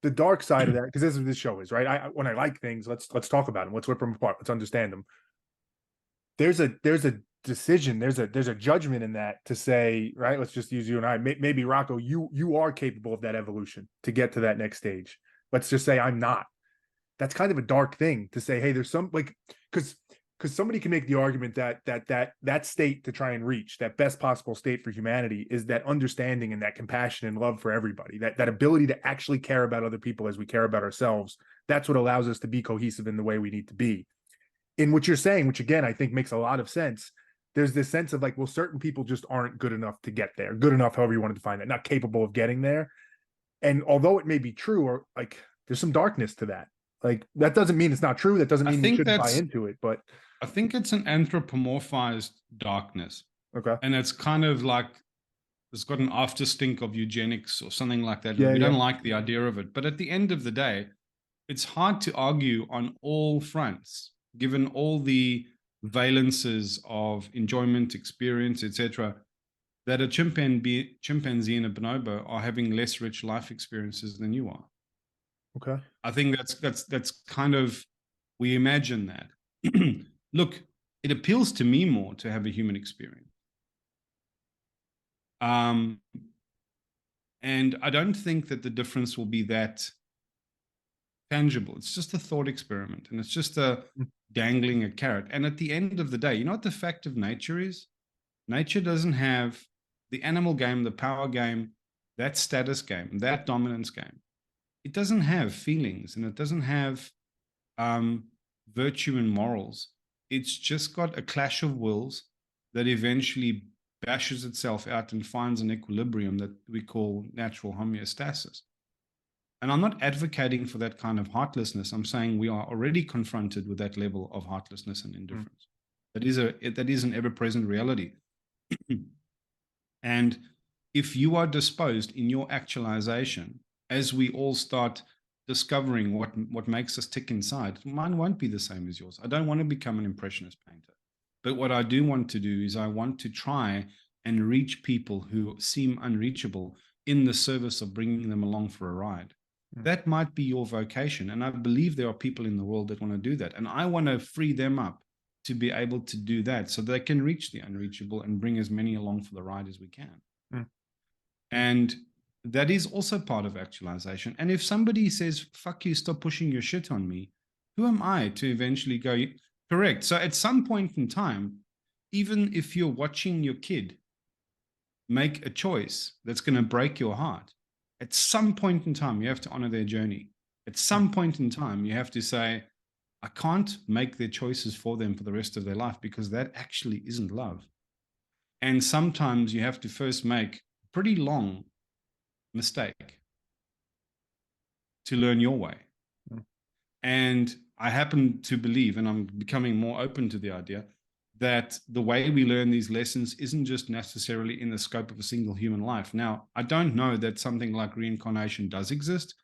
the dark side of that, because this is what this show is, right? When I like things, let's talk about them. Let's rip them apart. Let's understand them. There's a decision. There's a judgment in that to say, right? Let's just use you and I. Maybe Rocco, you are capable of that evolution to get to that next stage. Let's just say I'm not. That's kind of a dark thing to say. Hey, there's some like because somebody can make the argument that state to try and reach that best possible state for humanity is that understanding and that compassion and love for everybody, that ability to actually care about other people as we care about ourselves. That's what allows us to be cohesive in the way we need to be. In what you're saying, which again I think makes a lot of sense, there's this sense of like, well, certain people just aren't good enough to get there, good enough, however you want to define that, not capable of getting there. And although it may be true, or like there's some darkness to that. Like that doesn't mean it's not true. That doesn't I mean we think shouldn't buy that's into it. But I think it's an anthropomorphized darkness. okay, And it's kind of like it's got an after stink of eugenics or something like that. yeah, We don't yeah, like the idea of it. But at the end of the day, it's hard to argue on all fronts, given all the valences of enjoyment, experience, etc., that a chimpanzee and a bonobo are having less rich life experiences than you are. okay, I think that's kind of we imagine that. Look, it appeals to me more to have a human experience. Um, and I don't think that the difference will be that tangible. It's just a thought experiment, and it's just a dangling a carrot. And at the end of the day, you know what the fact of nature is? Nature doesn't have the animal game, the power game, that status game, that dominance game. It doesn't have feelings, and it doesn't have virtue and morals. It's just got a clash of wills that eventually bashes itself out and finds an equilibrium that we call natural homeostasis. And I'm not advocating for that kind of heartlessness. I'm saying we are already confronted with that level of heartlessness and indifference. That is an ever-present reality. And if you are disposed in your actualization, as we all start discovering what makes us tick inside, mine won't be the same as yours. I don't want to become an impressionist painter. But what I do want to do is I want to try and reach people who seem unreachable in the service of bringing them along for a ride. That might be your vocation. And I believe there are people in the world that want to do that. And I want to free them up to be able to do that so they can reach the unreachable and bring as many along for the ride as we can. Mm. And that is also part of actualization. And if somebody says, fuck you, stop pushing your shit on me, who am I to eventually go, correct? So at some point in time, even if you're watching your kid make a choice that's going to break your heart, at some point in time, you have to honor their journey. At some point in time, you have to say, I can't make their choices for them for the rest of their life because that actually isn't love. And sometimes you have to first make a pretty long mistake to learn your way. And I happen to believe, and I'm becoming more open to the idea, that the way we learn these lessons isn't just necessarily in the scope of a single human life. Now, I don't know that something like reincarnation does exist,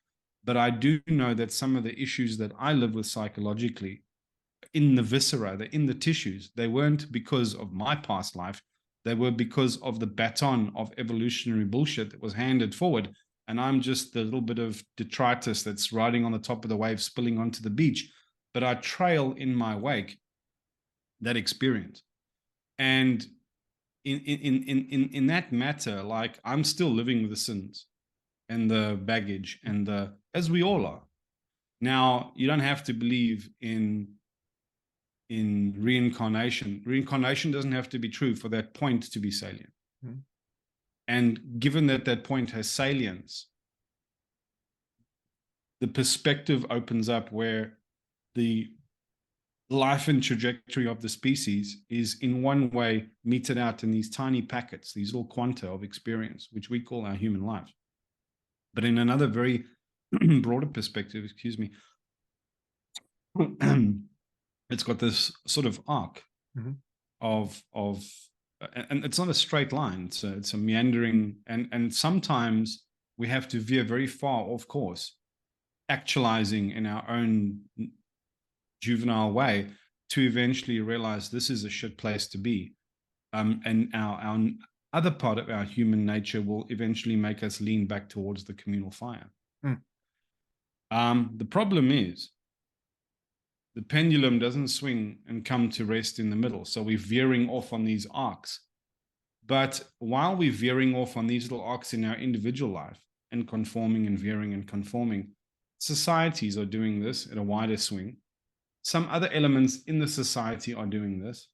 but I do know that some of the issues that I live with psychologically in the viscera, they're in the tissues, they weren't because of my past life. They were because of the baton of evolutionary bullshit that was handed forward. And I'm just the little bit of detritus that's riding on the top of the wave, spilling onto the beach. But I trail in my wake that experience. And in that matter, like I'm still living with the sins and the baggage and the, as we all are. Now, you don't have to believe in reincarnation. Reincarnation doesn't have to be true for that point to be salient. Mm-hmm. And given that that point has salience, the perspective opens up where the life and trajectory of the species is in one way meted out in these tiny packets, these little quanta of experience, which we call our human life. But in another very broader perspective, excuse me, it's got this sort of arc of and it's not a straight line. It's a meandering, and sometimes we have to veer very far off course, actualizing in our own juvenile way to eventually realize this is a shit place to be. And our other part of our human nature will eventually make us lean back towards the communal fire. The problem is the pendulum doesn't swing and come to rest in the middle. So we're veering off on these arcs. But while we're veering off on these little arcs in our individual life and conforming and veering and conforming, societies are doing this at a wider swing. Some other elements in the society are doing this.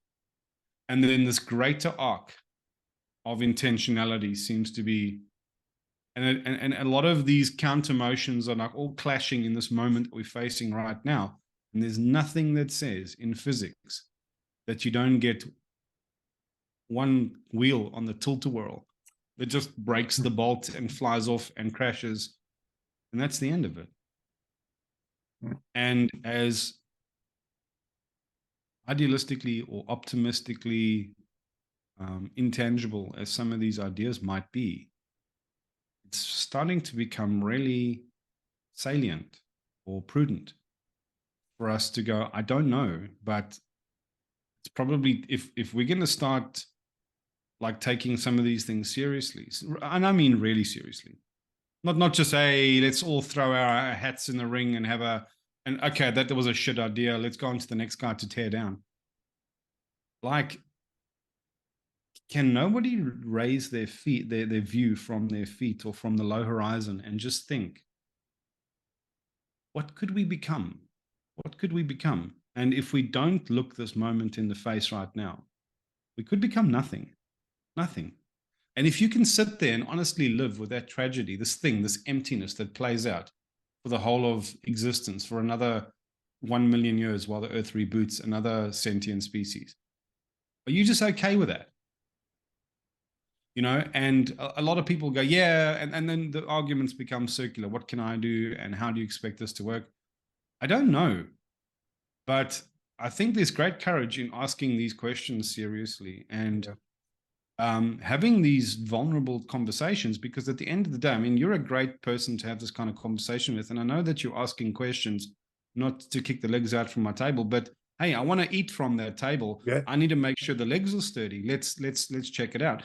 And then this greater arc of intentionality seems to be, and a lot of these counter motions are like all clashing in this moment that we're facing right now. And there's nothing that says in physics that you don't get one wheel on the tilt-a-whirl that just breaks the bolt and flies off and crashes. And that's the end of it. And as idealistically or optimistically intangible as some of these ideas might be, it's starting to become really salient or prudent for us to go, I don't know, but it's probably, if we're going to start like taking some of these things seriously, and I mean really seriously, not just, hey, let's all throw our hats in the ring and and okay, that was a shit idea, let's go on to the next guy to tear down. Like, can nobody raise their feet, their view from their feet or from the low horizon and just think, what could we become? What could we become? And if we don't look this moment in the face right now, we could become nothing. Nothing. And if you can sit there and honestly live with that tragedy, this thing, this emptiness that plays out for the whole of existence for another 1 million years while the earth reboots another sentient species, are you just okay with that? You know, and a lot of people go, yeah, and then the arguments become circular. What can I do? And how do you expect this to work? I don't know. But I think there's great courage in asking these questions seriously and having these vulnerable conversations, because at the end of the day, I mean, you're a great person to have this kind of conversation with. And I know that you're asking questions not to kick the legs out from my table, but hey, I want to eat from that table. Yeah. I need to make sure the legs are sturdy. Let's check it out.